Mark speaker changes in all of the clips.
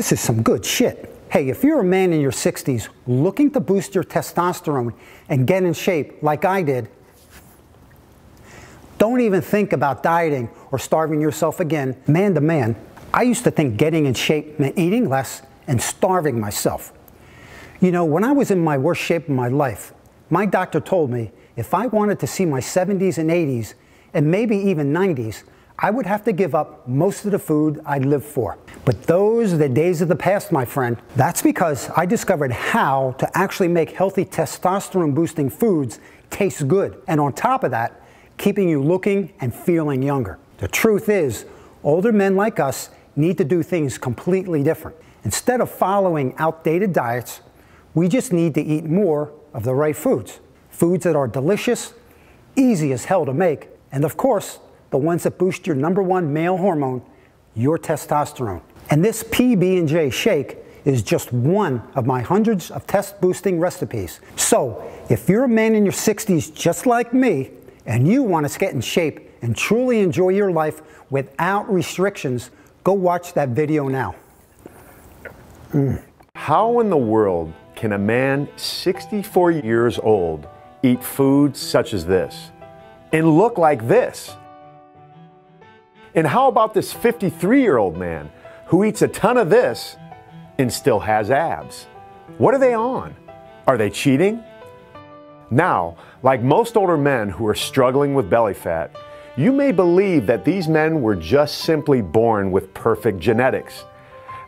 Speaker 1: This is some good shit. Hey, if you're a man in your 60s looking to boost your testosterone and get in shape like I did, don't even think about dieting or starving yourself again. Man to man, I used to think getting in shape meant eating less and starving myself. You know, when I was in my worst shape of my life, my doctor told me if I wanted to see my 70s and 80s, and maybe even 90s, I would have to give up most of the food I lived for. But those are the days of the past, my friend. That's because I discovered how to actually make healthy testosterone-boosting foods taste good. And on top of that, keeping you looking and feeling younger. The truth is, older men like us need to do things completely different. Instead of following outdated diets, we just need to eat more of the right foods. Foods that are delicious, easy as hell to make, and of course, the ones that boost your #1 male hormone, your testosterone. And this PB&J shake is just one of my hundreds of test-boosting recipes. So, if you're a man in your 60s just like me, and you want to get in shape and truly enjoy your life without restrictions, go watch that video now.
Speaker 2: How in the world can a man 64 years old eat foods such as this and look like this? And how about this 53-year-old man who eats a ton of this and still has abs? What are they on? Are they cheating? Now, like most older men who are struggling with belly fat, you may believe that these men were just simply born with perfect genetics.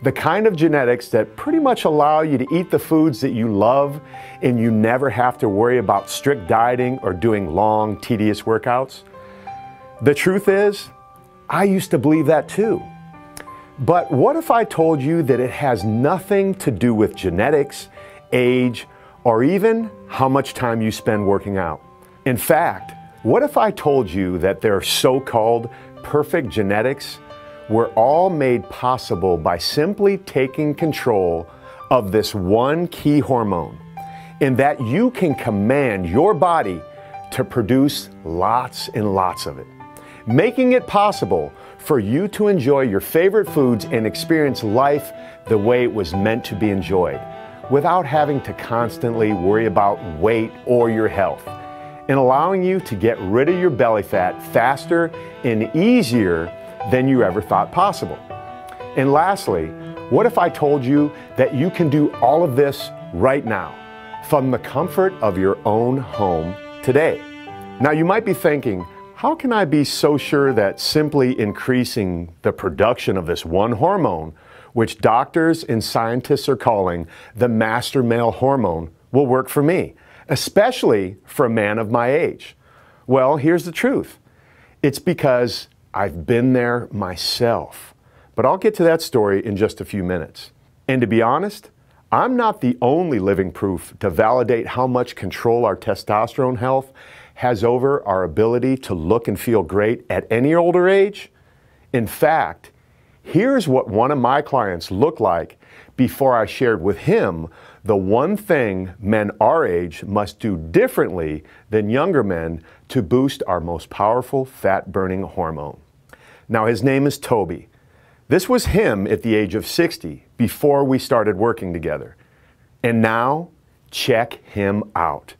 Speaker 2: The kind of genetics that pretty much allow you to eat the foods that you love and you never have to worry about strict dieting or doing long, tedious workouts. The truth is, I used to believe that too. But what if I told you that it has nothing to do with genetics, age, or even how much time you spend working out? In fact, what if I told you that their so-called perfect genetics were all made possible by simply taking control of this one key hormone, and that you can command your body to produce lots and lots of it, making it possible for you to enjoy your favorite foods and experience life the way it was meant to be enjoyed, without having to constantly worry about weight or your health, and allowing you to get rid of your belly fat faster and easier than you ever thought possible. And lastly, what if I told you that you can do all of this right now, from the comfort of your own home today? Now you might be thinking, how can I be so sure that simply increasing the production of this one hormone, which doctors and scientists are calling the master male hormone, will work for me, especially for a man of my age? Well, here's the truth. It's because I've been there myself. But I'll get to that story in just a few minutes. And to be honest, I'm not the only living proof to validate how much control our testosterone health has over our ability to look and feel great at any older age. In fact, here's what one of my clients looked like before I shared with him the one thing men our age must do differently than younger men to boost our most powerful fat-burning hormone. Now, his name is Toby. This was him at the age of 60 before we started working together. And now, check him out.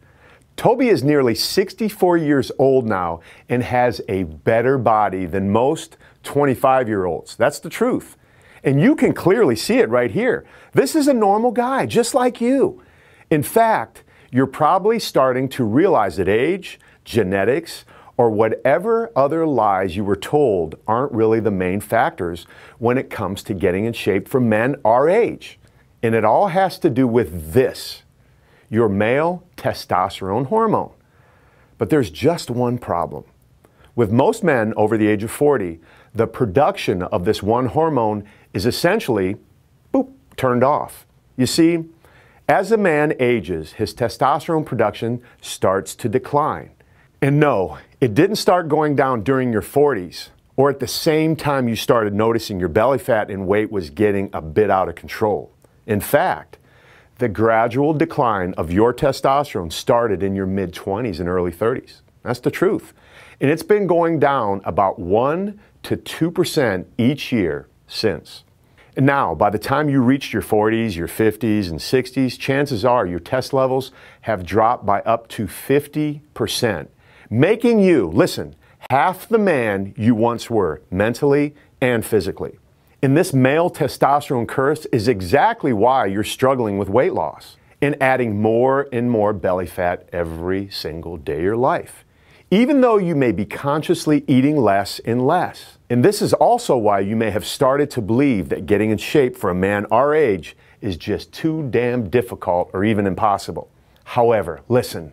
Speaker 2: Toby is nearly 64 years old now and has a better body than most 25-year-olds. That's the truth. And you can clearly see it right here. This is a normal guy, just like you. In fact, you're probably starting to realize that age, genetics, or whatever other lies you were told aren't really the main factors when it comes to getting in shape for men our age. And it all has to do with this, your male testosterone hormone. But there's just one problem. With most men over the age of 40, the production of this one hormone is essentially, boop, turned off. You see, as a man ages, his testosterone production starts to decline. And no, it didn't start going down during your 40s or at the same time you started noticing your belly fat and weight was getting a bit out of control. In fact, the gradual decline of your testosterone started in your mid-20s and early 30s. That's the truth. And it's been going down about 1 to 2% each year since. And now, by the time you reach your 40s, your 50s, and 60s, chances are your test levels have dropped by up to 50%, making you, listen, half the man you once were, mentally and physically. And this male testosterone curse is exactly why you're struggling with weight loss and adding more and more belly fat every single day of your life, even though you may be consciously eating less and less. And this is also why you may have started to believe that getting in shape for a man our age is just too damn difficult or even impossible. However, listen,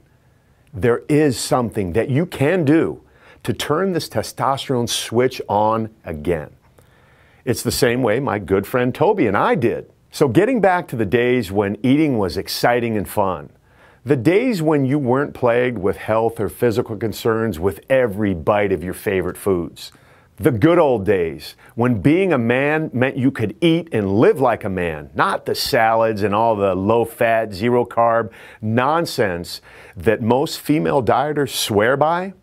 Speaker 2: there is something that you can do to turn this testosterone switch on again. It's the same way my good friend Toby and I did. So getting back to the days when eating was exciting and fun, the days when you weren't plagued with health or physical concerns with every bite of your favorite foods. The good old days when being a man meant you could eat and live like a man, not the salads and all the low-fat, zero-carb nonsense that most female dieters swear by.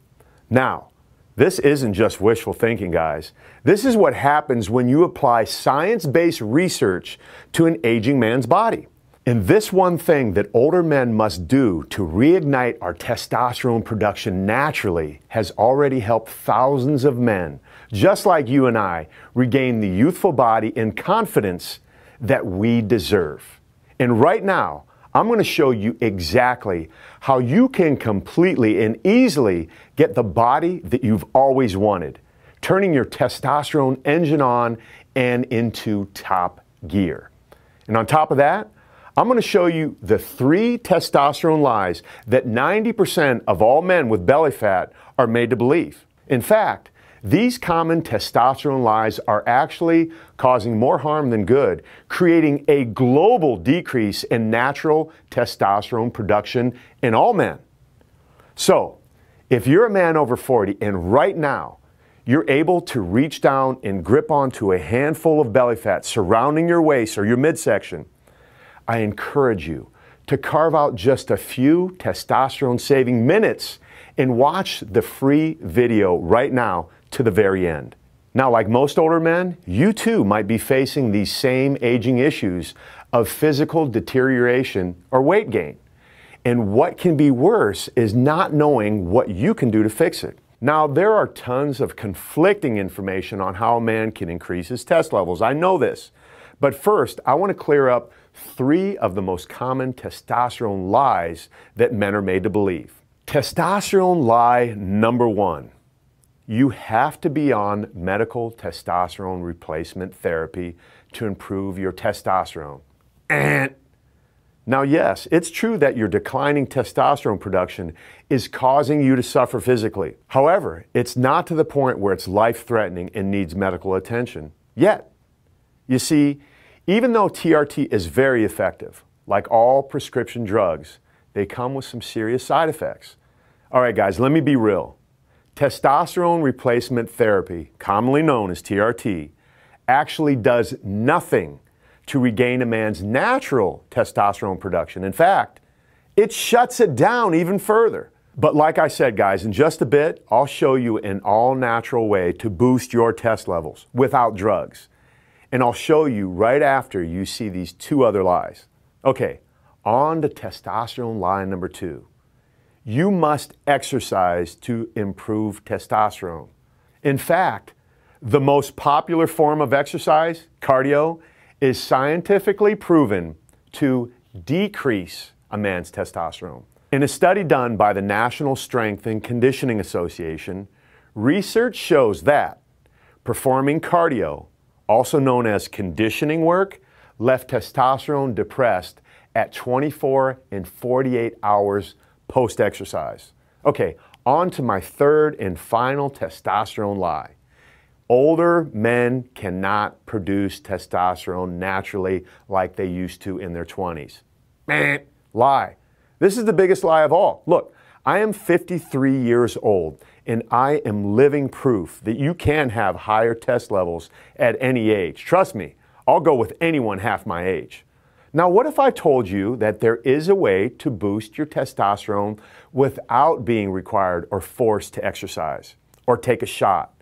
Speaker 2: Now, this isn't just wishful thinking, guys. This is what happens when you apply science-based research to an aging man's body. And this one thing that older men must do to reignite our testosterone production naturally has already helped thousands of men, just like you and I, regain the youthful body and confidence that we deserve. And right now, I'm going to show you exactly how you can completely and easily get the body that you've always wanted, turning your testosterone engine on and into top gear. And on top of that, I'm going to show you the 3 testosterone lies that 90% of all men with belly fat are made to believe. In fact, these common testosterone lies are actually causing more harm than good, creating a global decrease in natural testosterone production in all men. So, if you're a man over 40 and right now you're able to reach down and grip onto a handful of belly fat surrounding your waist or your midsection, I encourage you to carve out just a few testosterone-saving minutes and watch the free video right now to the very end. Now, like most older men, you too might be facing these same aging issues of physical deterioration or weight gain. And what can be worse is not knowing what you can do to fix it. Now, there are tons of conflicting information on how a man can increase his test levels. I know this. But first, I want to clear up 3 of the most common testosterone lies that men are made to believe. Testosterone lie number 1. You have to be on medical testosterone replacement therapy to improve your testosterone. Now, yes, it's true that your declining testosterone production is causing you to suffer physically. However, it's not to the point where it's life-threatening and needs medical attention yet. You see, even though TRT is very effective, like all prescription drugs, they come with some serious side effects. All right, guys, let me be real. Testosterone replacement therapy, commonly known as TRT, actually does nothing to regain a man's natural testosterone production. In fact, it shuts it down even further. But like I said, guys, in just a bit, I'll show you an all-natural way to boost your test levels without drugs. And I'll show you right after you see these 2 other lies. Okay, on to testosterone lie number 2. You must exercise to improve testosterone. In fact, the most popular form of exercise, cardio, is scientifically proven to decrease a man's testosterone. In a study done by the National Strength and Conditioning Association, research shows that performing cardio, also known as conditioning work, left testosterone depressed at 24 and 48 hours post-exercise. Okay, on to my 3rd and final testosterone lie. Older men cannot produce testosterone naturally like they used to in their 20s. Lie. This is the biggest lie of all. Look, I am 53 years old and I am living proof that you can have higher test levels at any age. Trust me, I'll go with anyone half my age. Now, what if I told you that there is a way to boost your testosterone without being required or forced to exercise or take a shot?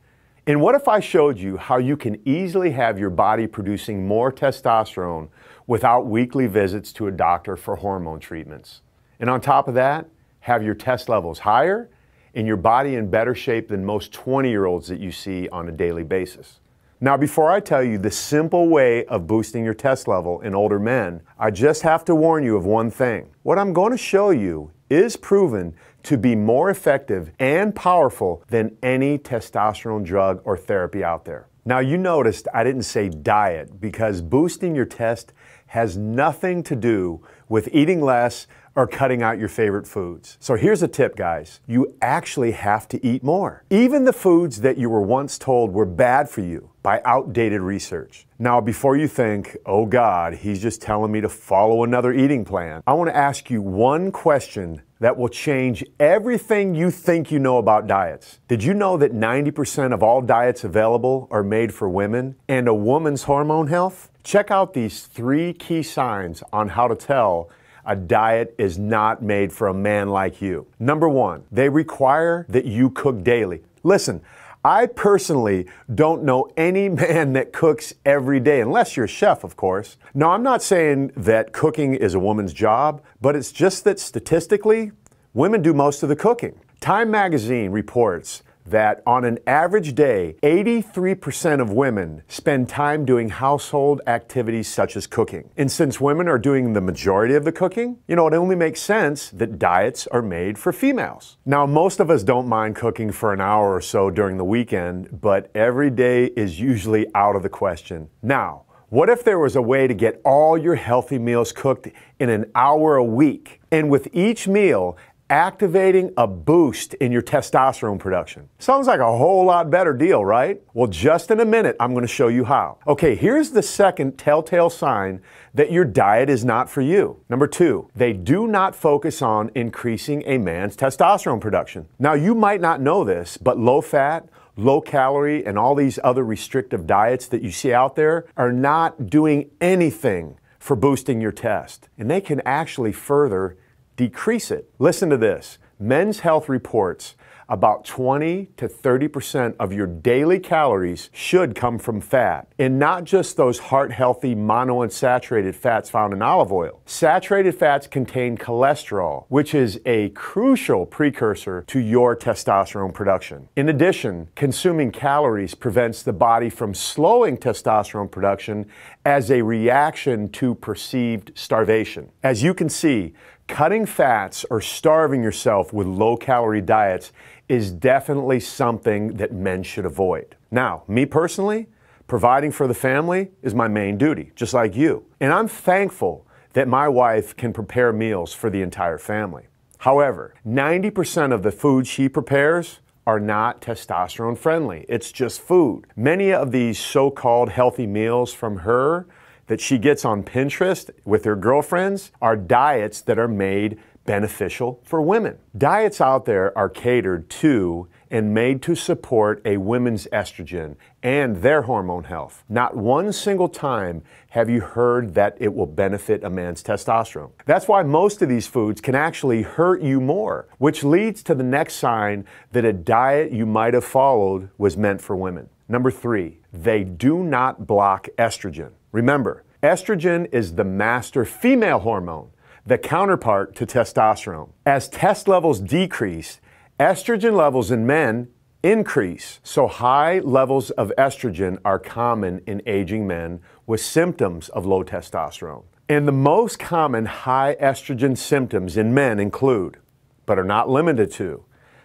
Speaker 2: And what if I showed you how you can easily have your body producing more testosterone without weekly visits to a doctor for hormone treatments? And on top of that, have your test levels higher and your body in better shape than most 20-year-olds that you see on a daily basis. Now, before I tell you the simple way of boosting your test level in older men, I just have to warn you of one thing. What I'm going to show you is proven to be more effective and powerful than any testosterone drug or therapy out there. Now, you noticed I didn't say diet because boosting your test has nothing to do with eating less or cutting out your favorite foods. So here's a tip, guys. You actually have to eat more. Even the foods that you were once told were bad for you by outdated research. Now, before you think, oh God, he's just telling me to follow another eating plan, I want to ask you one question that will change everything you think you know about diets. Did you know that 90% of all diets available are made for women and a woman's hormone health? Check out these 3 key signs on how to tell a diet is not made for a man like you. Number 1, they require that you cook daily. Listen, I personally don't know any man that cooks every day, unless you're a chef, of course. Now, I'm not saying that cooking is a woman's job, but it's just that statistically, women do most of the cooking. Time magazine reports that on an average day, 83% of women spend time doing household activities such as cooking. And since women are doing the majority of the cooking, it only makes sense that diets are made for females. Now, most of us don't mind cooking for an hour or so during the weekend, but every day is usually out of the question. Now, what if there was a way to get all your healthy meals cooked in an hour a week, and with each meal, activating a boost in your testosterone production? Sounds like a whole lot better deal, right? Well, just in a minute, I'm going to show you how. Okay, here's the second telltale sign that your diet is not for you. Number 2, they do not focus on increasing a man's testosterone production. Now, you might not know this, but low fat, low calorie, and all these other restrictive diets that you see out there are not doing anything for boosting your test. And they can actually further decrease it. Listen to this. Men's Health reports about 20 to 30% of your daily calories should come from fat, and not just those heart-healthy monounsaturated fats found in olive oil. Saturated fats contain cholesterol, which is a crucial precursor to your testosterone production. In addition, consuming calories prevents the body from slowing testosterone production as a reaction to perceived starvation. As you can see, cutting fats or starving yourself with low-calorie diets is definitely something that men should avoid. Now, me personally, providing for the family is my main duty, just like you. And I'm thankful that my wife can prepare meals for the entire family. However, 90% of the food she prepares are not testosterone friendly. It's just food. Many of these so-called healthy meals from her that she gets on Pinterest with her girlfriends are diets that are made beneficial for women. Diets out there are catered to and made to support a woman's estrogen and their hormone health. Not one single time have you heard that it will benefit a man's testosterone. That's why most of these foods can actually hurt you more, which leads to the next sign that a diet you might have followed was meant for women. Number 3, they do not block estrogen. Remember, estrogen is the master female hormone, the counterpart to testosterone. As test levels decrease, estrogen levels in men increase. So high levels of estrogen are common in aging men with symptoms of low testosterone. And the most common high estrogen symptoms in men include, but are not limited to,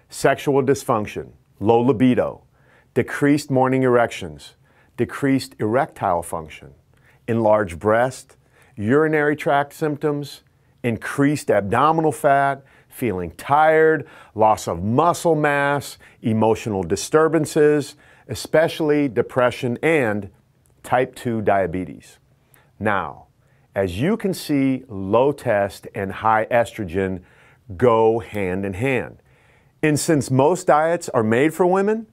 Speaker 2: sexual dysfunction, low libido, decreased morning erections, decreased erectile function, enlarged breast, urinary tract symptoms, increased abdominal fat, feeling tired, loss of muscle mass, emotional disturbances, especially depression, and type 2 diabetes. Now, as you can see, low test and high estrogen go hand in hand. And since most diets are made for women,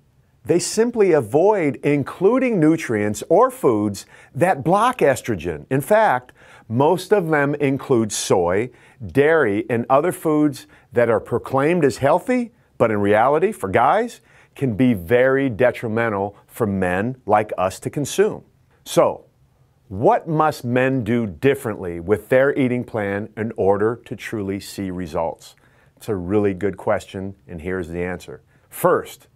Speaker 2: they simply avoid including nutrients or foods that block estrogen. In fact, most of them include soy, dairy, and other foods that are proclaimed as healthy, but in reality, for guys, can be very detrimental for men like us to consume. So, what must men do differently with their eating plan in order to truly see results? It's a really good question, and here's the answer. First,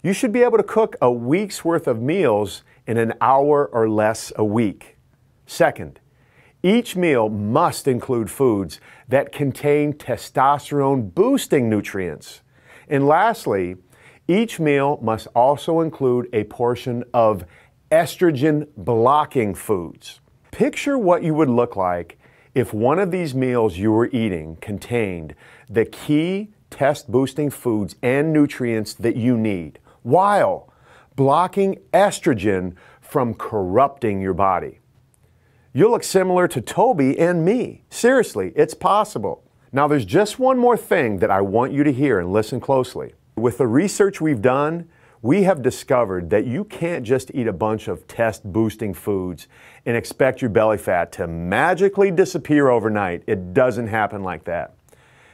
Speaker 2: you should be able to cook a week's worth of meals in an hour or less a week. Second, each meal must include foods that contain testosterone-boosting nutrients. And lastly, each meal must also include a portion of estrogen-blocking foods. Picture what you would look like if one of these meals you were eating contained the key test-boosting foods and nutrients that you need, while blocking estrogen from corrupting your body. You'll look similar to Toby and me. Seriously, it's possible. Now, there's just one more thing that I want you to hear and listen closely. With the research we've done, we have discovered that you can't just eat a bunch of test-boosting foods and expect your belly fat to magically disappear overnight. It doesn't happen like that.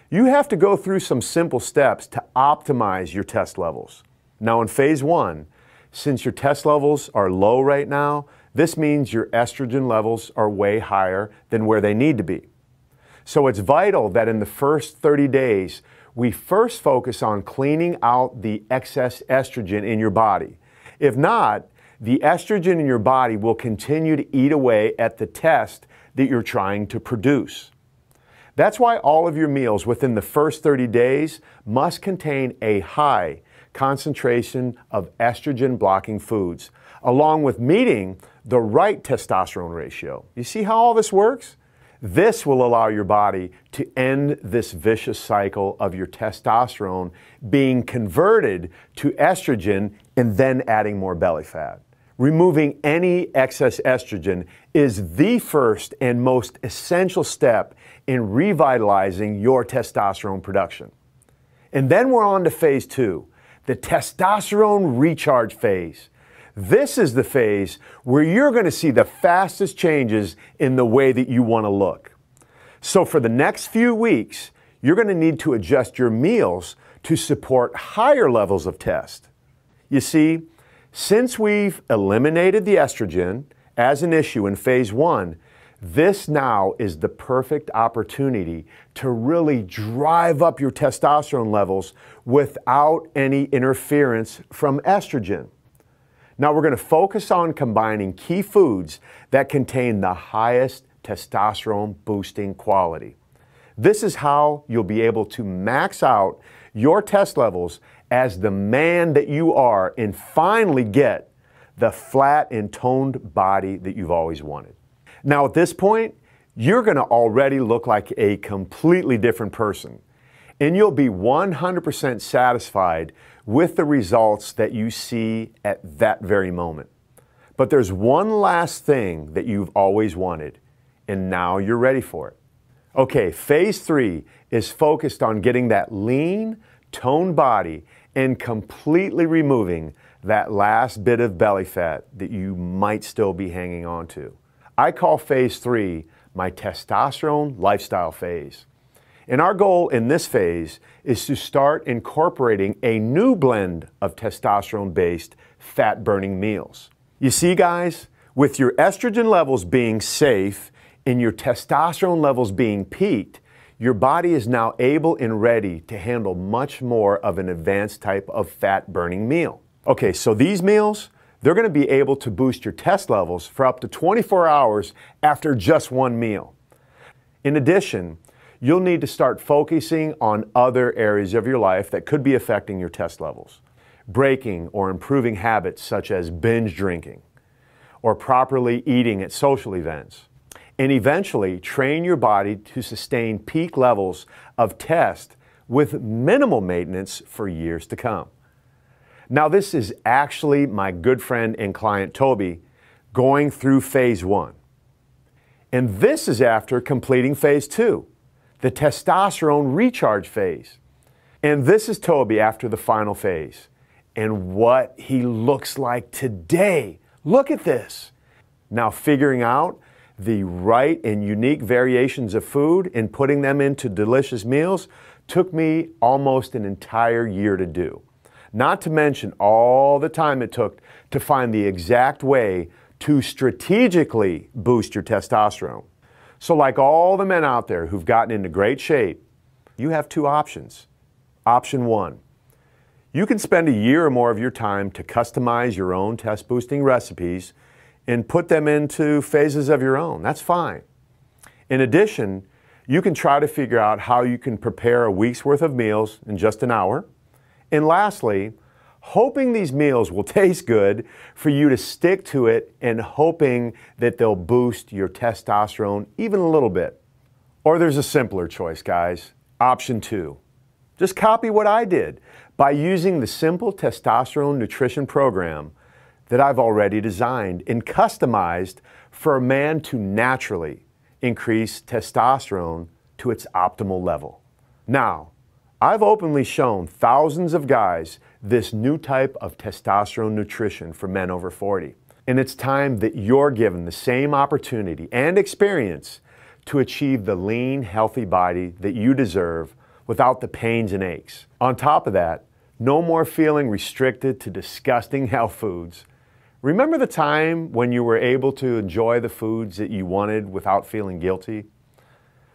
Speaker 2: You have to go through some simple steps to optimize your test levels. Now, in phase 1, since your test levels are low right now, this means your estrogen levels are way higher than where they need to be. So it's vital that in the first 30 days, we first focus on cleaning out the excess estrogen in your body. If not, the estrogen in your body will continue to eat away at the test that you're trying to produce. That's why all of your meals within the first 30 days must contain a high concentration of estrogen-blocking foods, along with meeting the right testosterone ratio. You see how all this works? This will allow your body to end this vicious cycle of your testosterone being converted to estrogen and then adding more belly fat. Removing any excess estrogen is the first and most essential step in revitalizing your testosterone production. And then we're on to phase 2, the testosterone recharge phase. This is the phase where you're going to see the fastest changes in the way that you want to look. So for the next few weeks, you're going to need to adjust your meals to support higher levels of test. You see, since we've eliminated the estrogen as an issue in phase 1, this now is the perfect opportunity to really drive up your testosterone levels without any interference from estrogen. Now we're going to focus on combining key foods that contain the highest testosterone boosting quality. This is how you'll be able to max out your test levels as the man that you are and finally get the flat and toned body that you've always wanted. Now at this point, you're going to already look like a completely different person, and you'll be 100% satisfied with the results that you see at that very moment. But there's one last thing that you've always wanted, and now you're ready for it. Okay, phase 3 is focused on getting that lean, toned body and completely removing that last bit of belly fat that you might still be hanging on to. I call phase 3 my testosterone lifestyle phase. And our goal in this phase is to start incorporating a new blend of testosterone-based fat-burning meals. You see, guys, with your estrogen levels being safe and your testosterone levels being peaked, your body is now able and ready to handle much more of an advanced type of fat-burning meal. Okay, so these meals, they're going to be able to boost your test levels for up to 24 hours after just one meal. In addition, you'll need to start focusing on other areas of your life that could be affecting your test levels. Breaking or improving habits such as binge drinking or properly eating at social events. And eventually train your body to sustain peak levels of test with minimal maintenance for years to come. Now this is actually my good friend and client Toby going through phase 1. And this is after completing phase 2. The testosterone recharge phase. And this is Toby after the final phase. And what he looks like today. Look at this. Now figuring out the right and unique variations of food and putting them into delicious meals took me almost an entire year to do. not to mention all the time it took to find the exact way to strategically boost your testosterone. So like all the men out there who've gotten into great shape, you have two options. Option one, you can spend a year or more of your time to customize your own test boosting recipes and put them into phases of your own. That's fine. In addition, you can try to figure out how you can prepare a week's worth of meals in just an hour. And lastly, hoping these meals will taste good for you to stick to it and hoping that they'll boost your testosterone even a little bit. Or there's a simpler choice, guys. Option two. Just copy what I did by using the simple testosterone nutrition program that I've already designed and customized for a man to naturally increase testosterone to its optimal level. Now, I've openly shown thousands of guys this new type of testosterone nutrition for men over 40. And it's time that you're given the same opportunity and experience to achieve the lean, healthy body that you deserve without the pains and aches. On top of that, no more feeling restricted to disgusting health foods. Remember the time when you were able to enjoy the foods that you wanted without feeling guilty?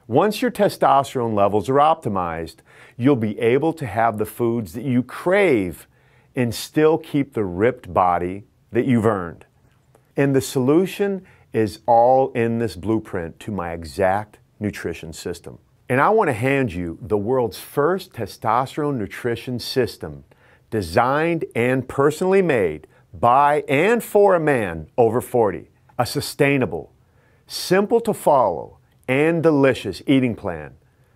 Speaker 2: Once your testosterone levels are optimized, you'll be able to have the foods that you crave and still keep the ripped body that you've earned. And the solution is all in this blueprint to my exact nutrition system. And I want to hand you the world's first testosterone nutrition system, designed and personally made by and for a man over 40. A sustainable, simple to follow, and delicious eating plan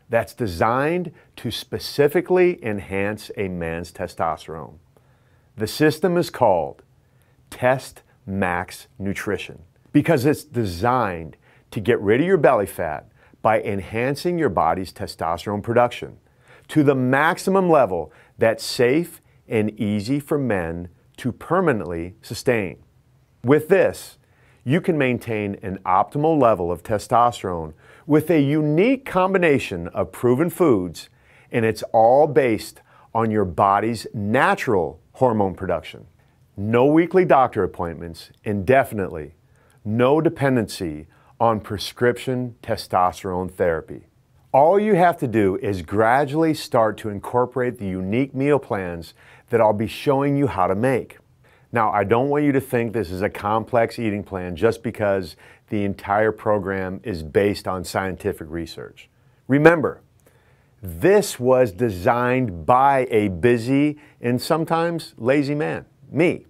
Speaker 2: that's designed to specifically enhance a man's testosterone. The system is called Test Max Nutrition because it's designed to get rid of your belly fat by enhancing your body's testosterone production to the maximum level that's safe and easy for men to permanently sustain. With this, you can maintain an optimal level of testosterone with a unique combination of proven foods, and it's all based on your body's natural hormone production. No weekly doctor appointments, and definitely no dependency on prescription testosterone therapy. All you have to do is gradually start to incorporate the unique meal plans that I'll be showing you how to make. Now, I don't want you to think this is a complex eating plan just because the entire program is based on scientific research. Remember, this was designed by a busy and sometimes lazy man, me.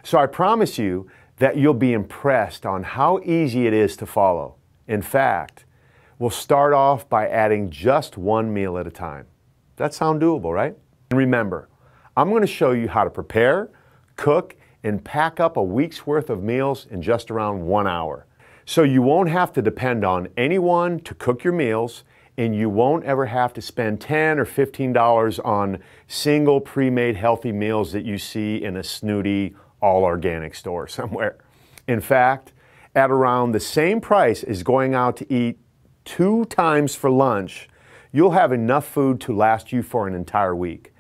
Speaker 2: So I promise you that you'll be impressed on how easy it is to follow. In fact, we'll start off by adding just one meal at a time. That sound doable, right? And remember, I'm going to show you how to prepare, cook, and pack up a week's worth of meals in just around 1 hour. So you won't have to depend on anyone to cook your meals, and you won't ever have to spend $10 or $15 on single pre-made healthy meals that you see in a snooty, all-organic store somewhere. In fact, at around the same price as going out to eat 2 times for lunch, you'll have enough food to last you for an entire week.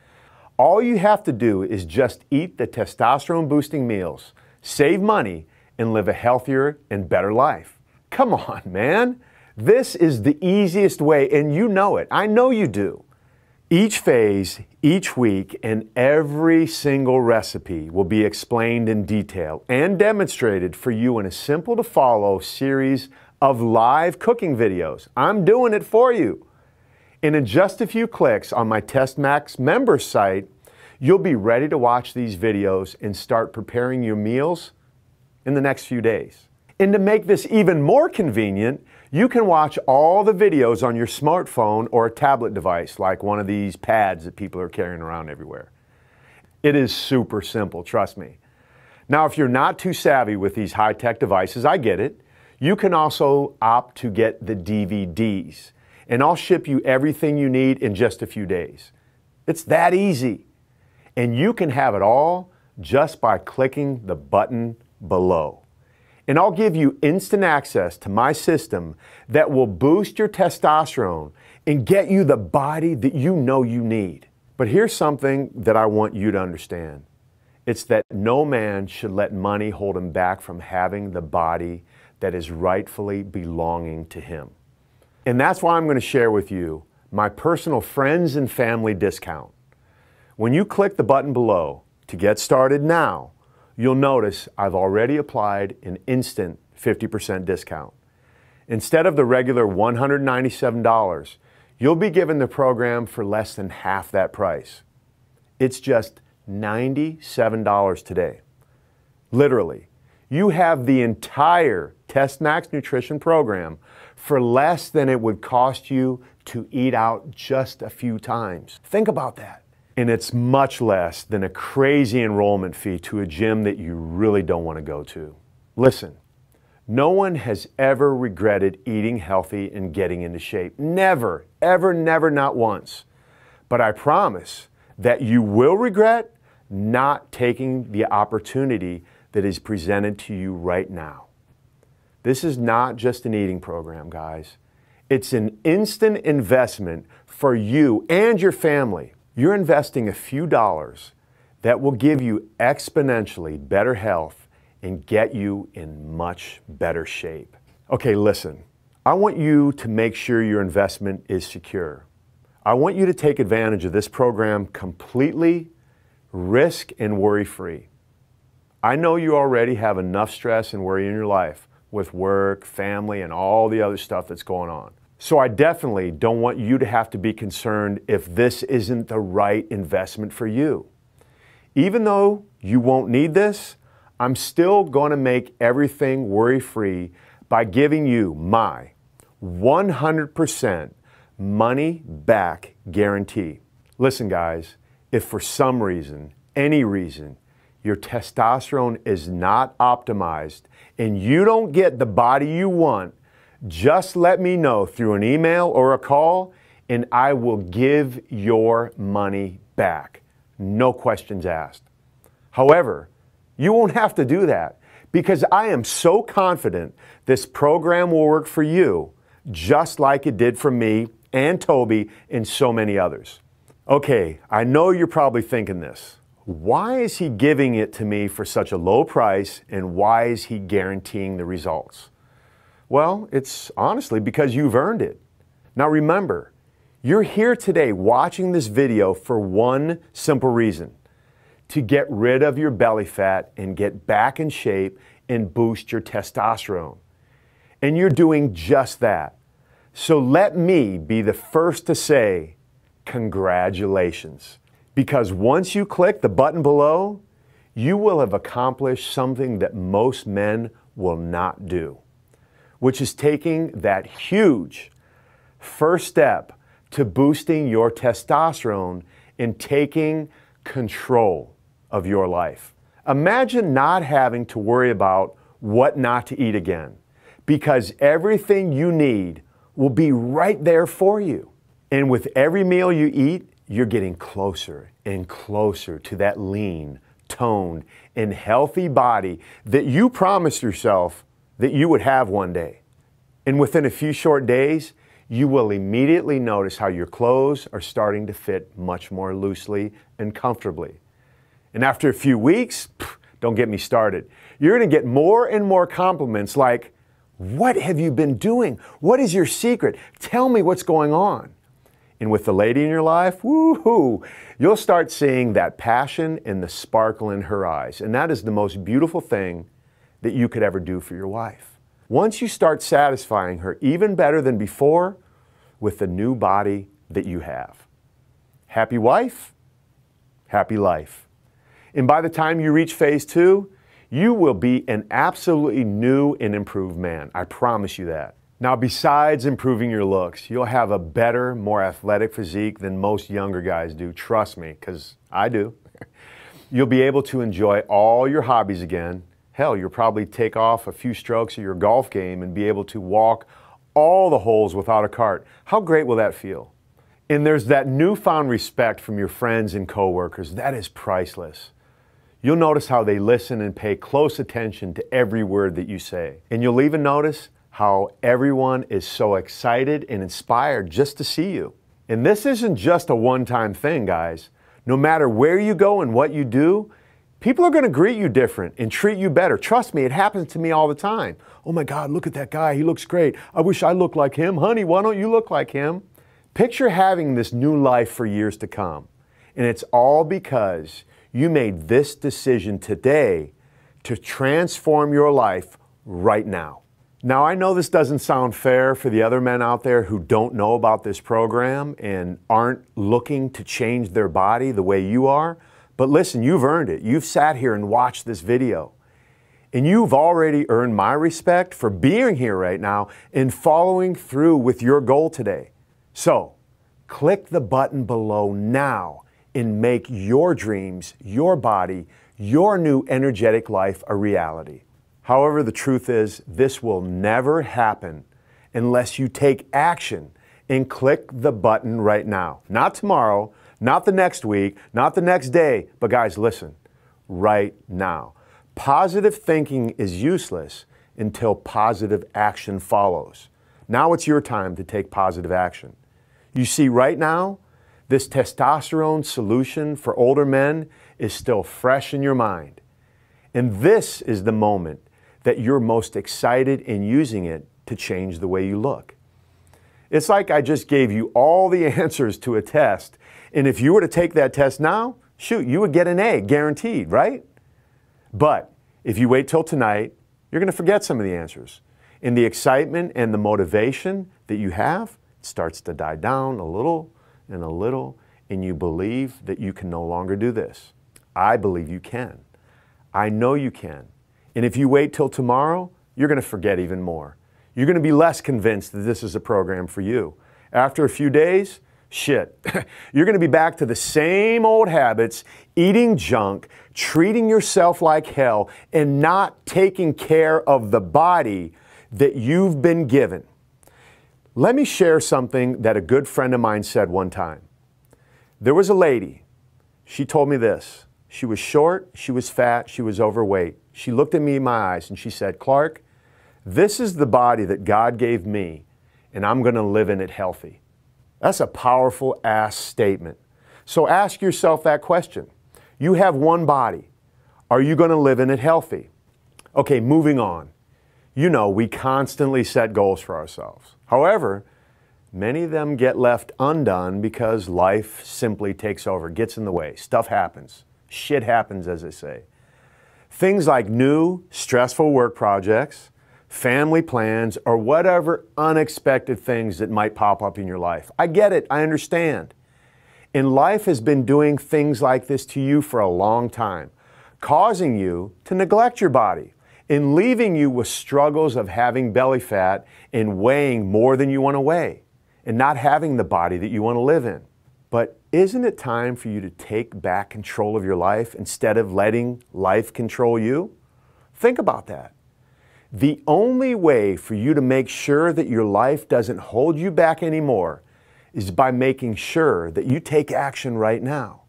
Speaker 2: All you have to do is just eat the testosterone-boosting meals, save money, and live a healthier and better life. Come on, man. This is the easiest way, and you know it. I know you do. Each phase, each week, and every single recipe will be explained in detail and demonstrated for you in a simple-to-follow series of live cooking videos. I'm doing it for you. And in just a few clicks on my TestMax member site, you'll be ready to watch these videos and start preparing your meals in the next few days. And to make this even more convenient, you can watch all the videos on your smartphone or a tablet device, like one of these pads that people are carrying around everywhere. It is super simple, trust me. Now, if you're not too savvy with these high-tech devices, I get it. You can also opt to get the DVDs, and I'll ship you everything you need in just a few days. It's that easy. And you can have it all just by clicking the button below. And I'll give you instant access to my system that will boost your testosterone and get you the body that you know you need. But here's something that I want you to understand. It's that no man should let money hold him back from having the body that is rightfully belonging to him. And that's why I'm going to share with you my personal friends and family discount. When you click the button below to get started now, you'll notice I've already applied an instant 50% discount. Instead of the regular $197, you'll be given the program for less than half that price. It's just $97 today. Literally, you have the entire Test Max Nutrition program for less than it would cost you to eat out just a few times. Think about that. And it's much less than a crazy enrollment fee to a gym that you really don't want to go to. Listen, no one has ever regretted eating healthy and getting into shape. Never, ever, never, not once. But I promise that you will regret not taking the opportunity that is presented to you right now. This is not just an eating program, guys. It's an instant investment for you and your family. You're investing a few dollars that will give you exponentially better health and get you in much better shape. Okay, listen, I want you to make sure your investment is secure. I want you to take advantage of this program completely risk and worry-free. I know you already have enough stress and worry in your life with work, family, and all the other stuff that's going on. So I definitely don't want you to have to be concerned if this isn't the right investment for you. Even though you won't need this, I'm still going to make everything worry-free by giving you my 100% money-back guarantee. Listen, guys, if for some reason, any reason, your testosterone is not optimized and you don't get the body you want, just let me know through an email or a call and I will give your money back. No questions asked. However, you won't have to do that because I am so confident this program will work for you just like it did for me and Toby and so many others. Okay, I know you're probably thinking this. Why is he giving it to me for such a low price and why is he guaranteeing the results? Well, it's honestly because you've earned it. Now remember, you're here today watching this video for one simple reason: to get rid of your belly fat and get back in shape and boost your testosterone. And you're doing just that. So let me be the first to say, congratulations. Because once you click the button below, you will have accomplished something that most men will not do, which is taking that huge first step to boosting your testosterone and taking control of your life. Imagine not having to worry about what not to eat again, because everything you need will be right there for you. And with every meal you eat, you're getting closer and closer to that lean, toned, and healthy body that you promised yourself that you would have one day. And within a few short days, you will immediately notice how your clothes are starting to fit much more loosely and comfortably. And after a few weeks, don't get me started, you're going to get more and more compliments like, "What have you been doing? What is your secret? Tell me what's going on." And with the lady in your life, woohoo, you'll start seeing that passion and the sparkle in her eyes. And that is the most beautiful thing that you could ever do for your wife. Once you start satisfying her even better than before with the new body that you have. Happy wife, happy life. And by the time you reach phase 2, you will be an absolutely new and improved man. I promise you that. Now, besides improving your looks, you'll have a better, more athletic physique than most younger guys do. Trust me, because I do. You'll be able to enjoy all your hobbies again. Hell, you'll probably take off a few strokes of your golf game and be able to walk all the holes without a cart. How great will that feel? And there's that newfound respect from your friends and coworkers. That is priceless. You'll notice how they listen and pay close attention to every word that you say. And you'll even notice how everyone is so excited and inspired just to see you. And this isn't just a one-time thing, guys. No matter where you go and what you do, people are going to greet you different and treat you better. Trust me, it happens to me all the time. Oh my God, look at that guy. He looks great. I wish I looked like him. Honey, why don't you look like him? Picture having this new life for years to come. And it's all because you made this decision today to transform your life right now. Now, I know this doesn't sound fair for the other men out there who don't know about this program and aren't looking to change their body the way you are, but listen, you've earned it. You've sat here and watched this video, and you've already earned my respect for being here right now and following through with your goal today. So, click the button below now and make your dreams, your body, your new energetic life a reality. However, the truth is, this will never happen unless you take action and click the button right now. Not tomorrow, not the next week, not the next day, but guys, listen, right now. Positive thinking is useless until positive action follows. Now it's your time to take positive action. You see, right now, this testosterone solution for older men is still fresh in your mind. And this is the moment that you're most excited in using it to change the way you look. It's like I just gave you all the answers to a test, and if you were to take that test now, shoot, you would get an A, guaranteed, right? But if you wait till tonight, you're going to forget some of the answers. And the excitement and the motivation that you have starts to die down a little, and you believe that you can no longer do this. I believe you can. I know you can. And if you wait till tomorrow, you're going to forget even more. You're going to be less convinced that this is a program for you. After a few days, shit, you're going to be back to the same old habits, eating junk, treating yourself like hell, and not taking care of the body that you've been given. Let me share something that a good friend of mine said one time. There was a lady. She told me this. She was short, she was fat, she was overweight. She looked at me in my eyes and she said, Clark, this is the body that God gave me, and I'm going to live in it healthy. That's a powerful ass statement. So ask yourself that question. You have one body. Are you going to live in it healthy? Okay, moving on. You know, we constantly set goals for ourselves. However, many of them get left undone because life simply takes over, gets in the way. Stuff happens. Shit happens, as they say. Things like new, stressful work projects, family plans, or whatever unexpected things that might pop up in your life. I get it. I understand. And life has been doing things like this to you for a long time, causing you to neglect your body and leaving you with struggles of having belly fat and weighing more than you want to weigh and not having the body that you want to live in. But isn't it time for you to take back control of your life instead of letting life control you? Think about that. The only way for you to make sure that your life doesn't hold you back anymore is by making sure that you take action right now.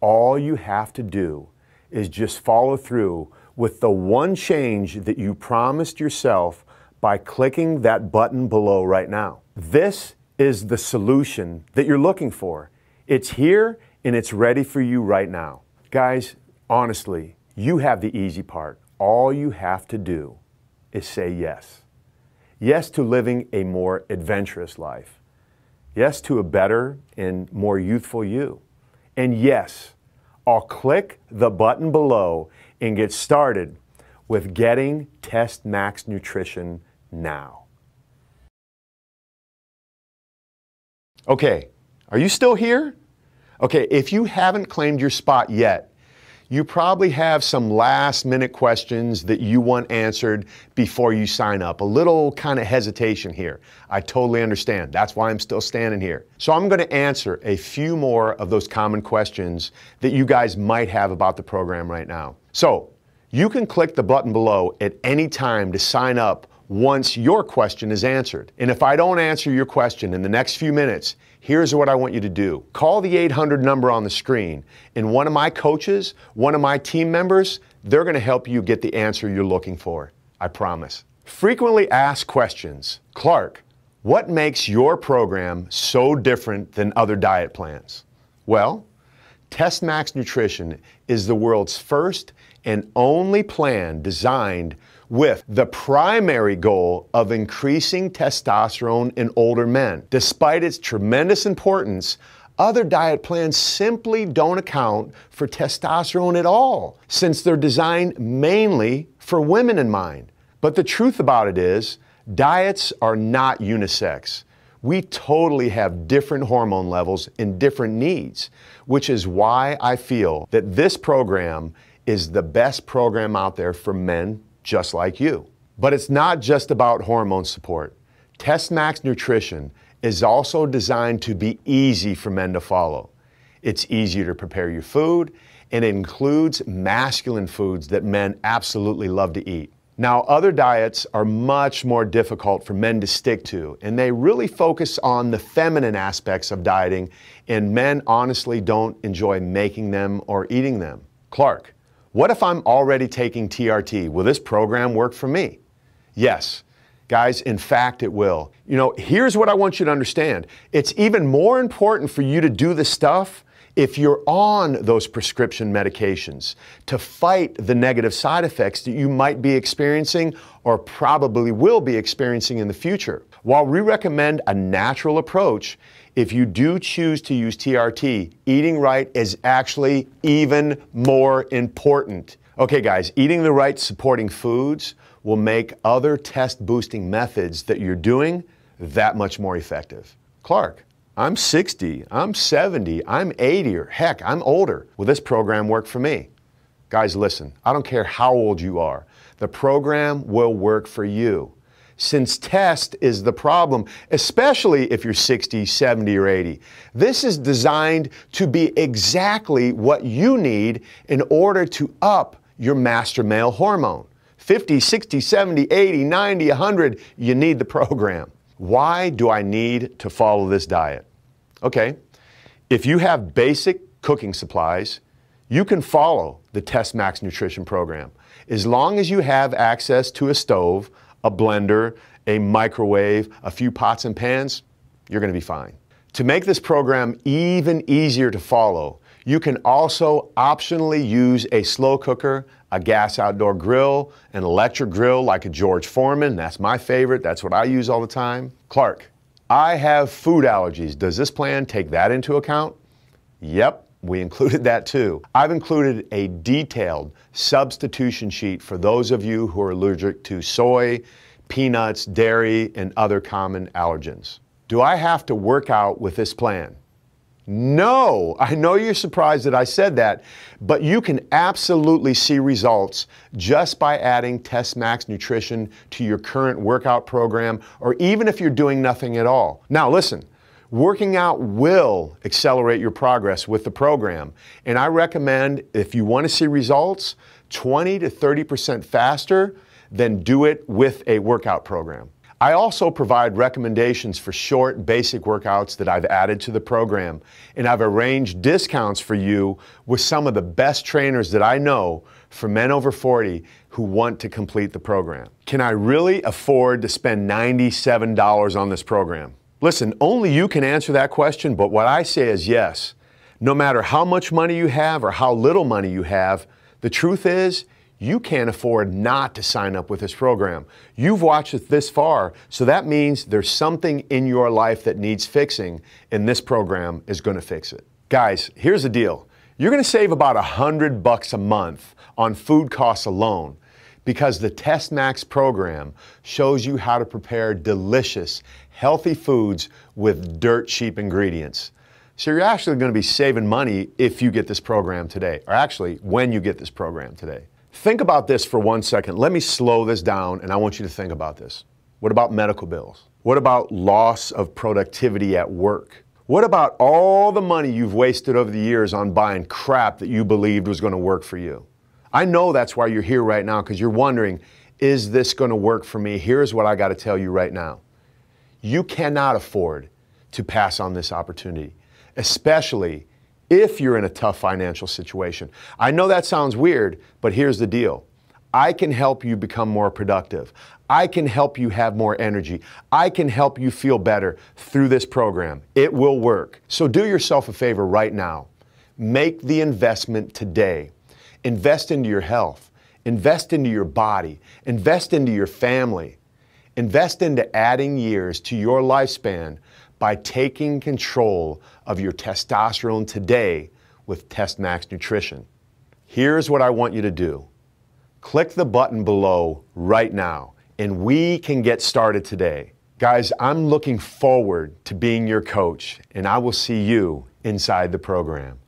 Speaker 2: All you have to do is just follow through with the one change that you promised yourself by clicking that button below right now. This is the solution that you're looking for. It's here and it's ready for you right now. Guys, honestly, you have the easy part. All you have to do is say yes. Yes to living a more adventurous life. Yes to a better and more youthful you. And yes, I'll click the button below and get started with getting Test Max Nutrition now. Okay, are you still here? Okay, if you haven't claimed your spot yet, you probably have some last-minute questions that you want answered before you sign up. A little kind of hesitation here. I totally understand. That's why I'm still standing here. So I'm going to answer a few more of those common questions that you guys might have about the program right now. So you can click the button below at any time to sign up once your question is answered. And if I don't answer your question in the next few minutes, here's what I want you to do. Call the 800 number on the screen, and one of my coaches, one of my team members, they're going to help you get the answer you're looking for. I promise. Frequently asked questions. Clark, What makes your program so different than other diet plans? Well, Test Max Nutrition is the world's first and only plan designed with the primary goal of increasing testosterone in older men. Despite its tremendous importance, other diet plans simply don't account for testosterone at all, since they're designed mainly for women in mind. But the truth about it is, diets are not unisex. We totally have different hormone levels and different needs, which is why I feel that this program is the best program out there for men just like you. But it's not just about hormone support. Test Max Nutrition is also designed to be easy for men to follow. It's easier to prepare your food, and it includes masculine foods that men absolutely love to eat. Now, other diets are much more difficult for men to stick to, and they really focus on the feminine aspects of dieting, and men honestly don't enjoy making them or eating them. Clark, what if I'm already taking TRT? Will this program work for me? Yes. Guys, in fact, it will. You know, here's what I want you to understand. It's even more important for you to do this stuff if you're on those prescription medications to fight the negative side effects that you might be experiencing or probably will be experiencing in the future. While we recommend a natural approach, if you do choose to use TRT, eating right is actually even more important. Okay guys, eating the right supporting foods will make other test boosting methods that you're doing that much more effective. Clark, I'm 60, I'm 70, I'm 80, or heck, I'm older. Will this program work for me? Guys, listen, I don't care how old you are. The program will work for you. Since test is the problem, especially if you're 60, 70, or 80. This is designed to be exactly what you need in order to up your master male hormone. 50, 60, 70, 80, 90, 100, you need the program. Why do I need to follow this diet? Okay, if you have basic cooking supplies, you can follow the Test Max Nutrition program. As long as you have access to a stove, a blender, a microwave, a few pots and pans, you're going to be fine. To make this program even easier to follow, you can also optionally use a slow cooker, a gas outdoor grill, an electric grill like a George Foreman. That's my favorite. That's what I use all the time. Clark, I have food allergies. Does this plan take that into account? Yep, we included that too. I've included a detailed substitution sheet for those of you who are allergic to soy, peanuts, dairy, and other common allergens. Do I have to work out with this plan? No, I know you're surprised that I said that, but you can absolutely see results just by adding Test Max Nutrition to your current workout program, or even if you're doing nothing at all. Now listen, working out will accelerate your progress with the program, and I recommend, if you want to see results 20 to 30% faster, then do it with a workout program. I also provide recommendations for short, basic workouts that I've added to the program, and I've arranged discounts for you with some of the best trainers that I know for men over 40 who want to complete the program. Can I really afford to spend $97 on this program? Listen, only you can answer that question, but what I say is yes. No matter how much money you have or how little money you have, the truth is, you can't afford not to sign up with this program. You've watched it this far, so that means there's something in your life that needs fixing, and this program is going to fix it. Guys, here's the deal. You're going to save about $100 a month on food costs alone, because the Test Max program shows you how to prepare delicious, healthy foods with dirt cheap ingredients. So you're actually going to be saving money if you get this program today, or actually when you get this program today. Think about this for 1 second. Let me slow this down, and I want you to think about this. What about medical bills? What about loss of productivity at work? What about all the money you've wasted over the years on buying crap that you believed was going to work for you? I know that's why you're here right now, because you're wondering, is this going to work for me? Here's what I got to tell you right now. You cannot afford to pass on this opportunity, especially if you're in a tough financial situation. I know that sounds weird, but here's the deal. I can help you become more productive. I can help you have more energy. I can help you feel better through this program. It will work. So do yourself a favor right now. Make the investment today. Invest into your health. Invest into your body. Invest into your family. Invest into adding years to your lifespan by taking control of your testosterone today with Test Max Nutrition. Here's what I want you to do. Click the button below right now, and we can get started today. Guys, I'm looking forward to being your coach, and I will see you inside the program.